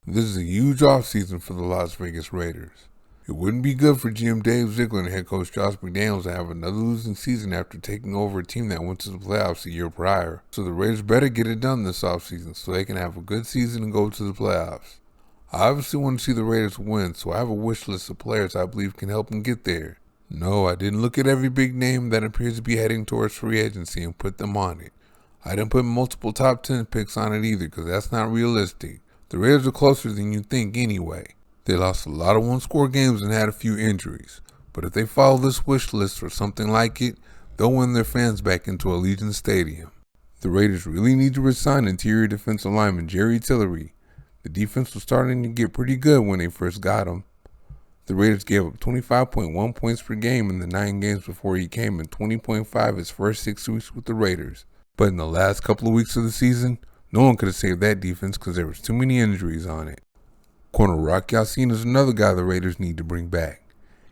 This is a huge offseason for the Las Vegas Raiders. It wouldn't be good for GM Dave Ziegler and head coach Josh McDaniels to have another losing season after taking over a team that went to the playoffs a year prior. So the Raiders better get it done this offseason so they can have a good season and go to the playoffs. I obviously want to see the Raiders win, so I have a wish list of players I believe can help them get there. No, I didn't look at every big name that appears to be heading towards free agency and put them on it. I didn't put multiple top 10 picks on it either because that's not realistic. The Raiders are closer than you think anyway. They lost a lot of one-score games and had a few injuries. But if they follow this wish list or something like it, they'll win their fans back into Allegiant Stadium. The Raiders really need to resign interior defensive lineman Jerry Tillery. The defense was starting to get pretty good when they first got him. The Raiders gave up 25.1 points per game in the 9 games before he came and 20.5 his first 6 weeks with the Raiders. But in the last couple of weeks of the season, no one could have saved that defense because there was too many injuries on it. Corner Rock Ya-Sin is another guy the Raiders need to bring back.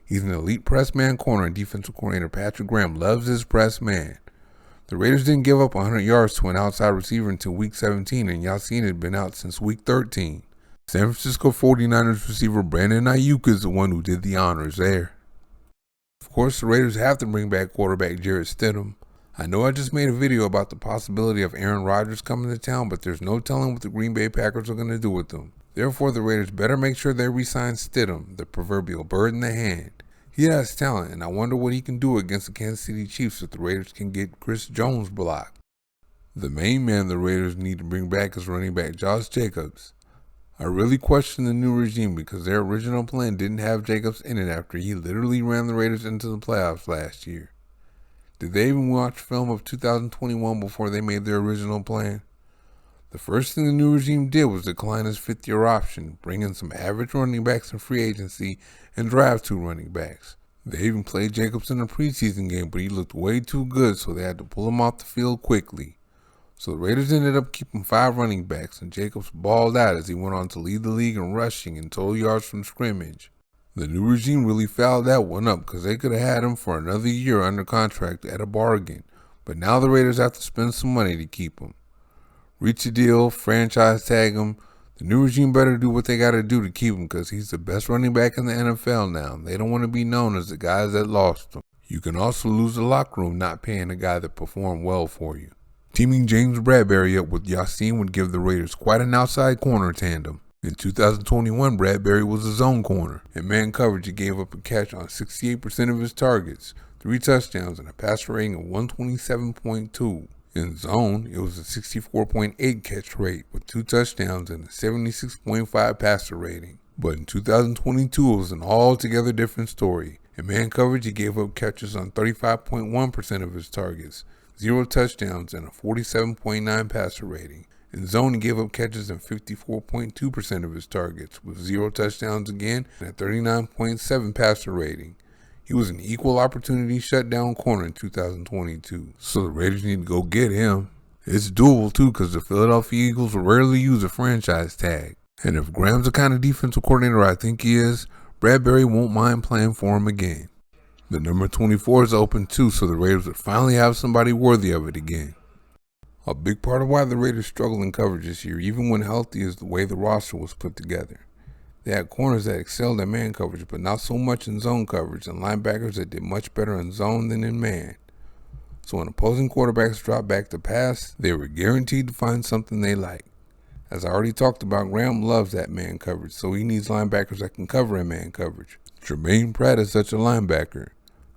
He's an elite press man corner, and defensive coordinator Patrick Graham loves his press man. The Raiders didn't give up 100 yards to an outside receiver until week 17, and Ya-Sin had been out since week 13. San Francisco 49ers receiver Brandon Ayuk is the one who did the honors there. Of course, the Raiders have to bring back quarterback Jarrett Stidham. I know I just made a video about the possibility of Aaron Rodgers coming to town, but there's no telling what the Green Bay Packers are going to do with him. Therefore, the Raiders better make sure they re-sign Stidham, the proverbial bird in the hand. He has talent, and I wonder what he can do against the Kansas City Chiefs if the Raiders can get Chris Jones blocked. The main man the Raiders need to bring back is running back Josh Jacobs. I really question the new regime because their original plan didn't have Jacobs in it after he literally ran the Raiders into the playoffs last year. Did they even watch film of 2021 before they made their original plan? The first thing the new regime did was decline his fifth-year option, bring in some average running backs in free agency, and draft 2 running backs. They even played Jacobs in a preseason game, but he looked way too good, so they had to pull him off the field quickly. So the Raiders ended up keeping 5 running backs, and Jacobs balled out as he went on to lead the league in rushing and total yards from scrimmage. The new regime really fouled that one up because they could have had him for another year under contract at a bargain, but now the Raiders have to spend some money to keep him. Reach a deal, franchise tag him. The new regime better do what they got to do to keep him because he's the best running back in the NFL now. They don't want to be known as the guys that lost him. You can also lose the locker room not paying a guy that performed well for you. Teaming James Bradberry up with Ya-Sin would give the Raiders quite an outside corner tandem. In 2021, Bradberry was a zone corner. In man coverage, he gave up a catch on 68% of his targets, 3 touchdowns, and a passer rating of 127.2. In zone, it was a 64.8 catch rate with 2 touchdowns and a 76.5 passer rating. But in 2022, it was an altogether different story. In man coverage, he gave up catches on 35.1% of his targets, 0 touchdowns, and a 47.9 passer rating. In zone, he gave up catches on 54.2% of his targets, with 0 touchdowns again and a 39.7 passer rating. He was an equal opportunity shutdown corner in 2022, so the Raiders need to go get him. It's doable too because the Philadelphia Eagles rarely use a franchise tag. And if Graham's the kind of defensive coordinator I think he is, Bradberry won't mind playing for him again. The number 24 is open too, so the Raiders would finally have somebody worthy of it again. A big part of why the Raiders struggle in coverage this year, even when healthy, is the way the roster was put together. They had corners that excelled at man coverage, but not so much in zone coverage, and linebackers that did much better in zone than in man. So when opposing quarterbacks dropped back to pass, they were guaranteed to find something they like. As I already talked about, Graham loves that man coverage, so he needs linebackers that can cover in man coverage. Jermaine Pratt is such a linebacker.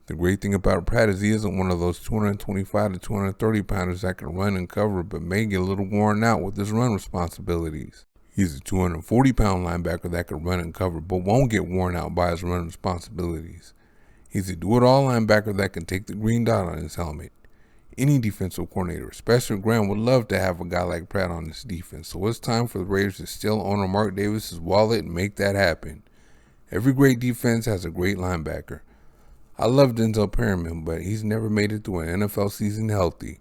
The great thing about Pratt is he isn't one of those 225 to 230 pounders that can run and cover but may get a little worn out with his run responsibilities. He's a 240-pound linebacker that can run and cover but won't get worn out by his run responsibilities. He's a do-it-all linebacker that can take the green dot on his helmet. Any defensive coordinator, especially Graham, would love to have a guy like Pratt on this defense, so it's time for the Raiders to steal owner Mark Davis's wallet and make that happen. Every great defense has a great linebacker. I love Denzel Perryman, but he's never made it through an NFL season healthy.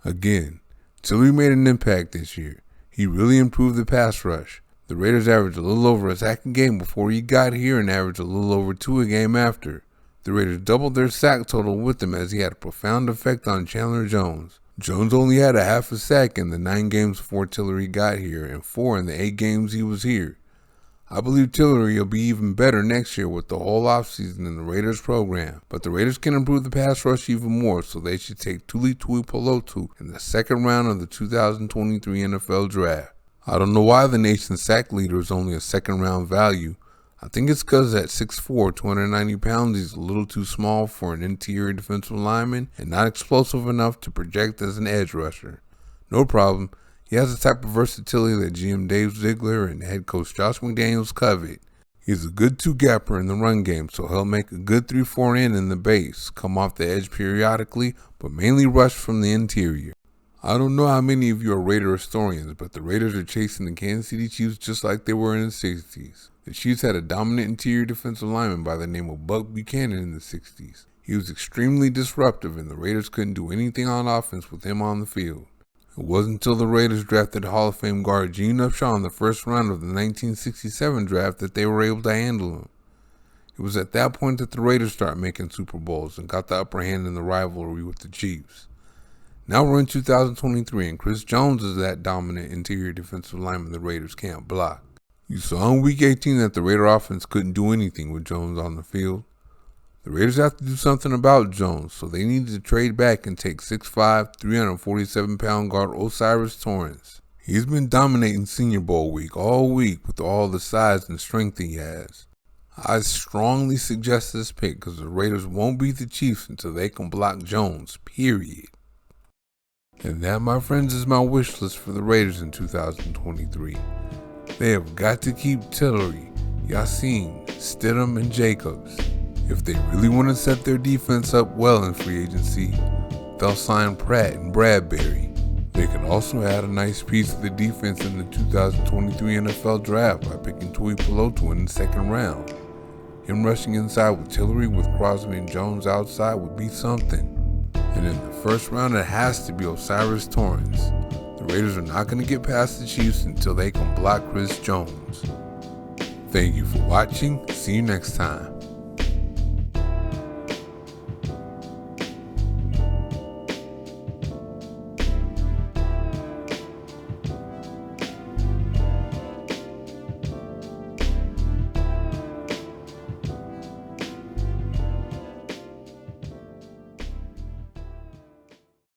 Again, Tillery made an impact this year. He really improved the pass rush. The Raiders averaged a little over a sack a game before he got here and averaged a little over 2 a game after. The Raiders doubled their sack total with him as he had a profound effect on Chandler Jones. Jones only had a half a sack in the 9 games before Tillery got here and 4 in the 8 games he was here. I believe Tillery will be even better next year with the whole offseason in the Raiders program, but the Raiders can improve the pass rush even more, so they should take Tuli Tuipulotu in the 2nd round of the 2023 NFL Draft. I don't know why the nation's sack leader is only a 2nd round value. I think it's because at 6'4", 290 pounds, he's a little too small for an interior defensive lineman and not explosive enough to project as an edge rusher. No problem. He has the type of versatility that GM Dave Ziegler and head coach Josh McDaniels covet. He's a good 2-gapper in the run game, so he'll make a good 3-4 end in the base, come off the edge periodically, but mainly rush from the interior. I don't know how many of you are Raider historians, but the Raiders are chasing the Kansas City Chiefs just like they were in the 60s. The Chiefs had a dominant interior defensive lineman by the name of Buck Buchanan in the 60s. He was extremely disruptive, and the Raiders couldn't do anything on offense with him on the field. It wasn't until the Raiders drafted Hall of Fame guard Gene Upshaw in the 1st round of the 1967 draft that they were able to handle him. It was at that point that the Raiders started making Super Bowls and got the upper hand in the rivalry with the Chiefs. Now we're in 2023, and Chris Jones is that dominant interior defensive lineman the Raiders can't block. You saw in Week 18 that the Raider offense couldn't do anything with Jones on the field. The Raiders have to do something about Jones, so they needed to trade back and take 6'5", 347-pound guard Osiris Torrance. He's been dominating Senior Bowl week all week with all the size and strength he has. I strongly suggest this pick because the Raiders won't beat the Chiefs until they can block Jones, period. And that, my friends, is my wish list for the Raiders in 2023. They have got to keep Tillery, Yassin, Stidham, and Jacobs. If they really want to set their defense up well in free agency, they'll sign Pratt and Bradbury. They can also add a nice piece of the defense in the 2023 NFL Draft by picking Tuipulotu in the 2nd round. Him rushing inside with Tillery with Crosby and Jones outside would be something. And in the 1st round, it has to be Osiris Torrance. The Raiders are not going to get past the Chiefs until they can block Chris Jones. Thank you for watching. See you next time.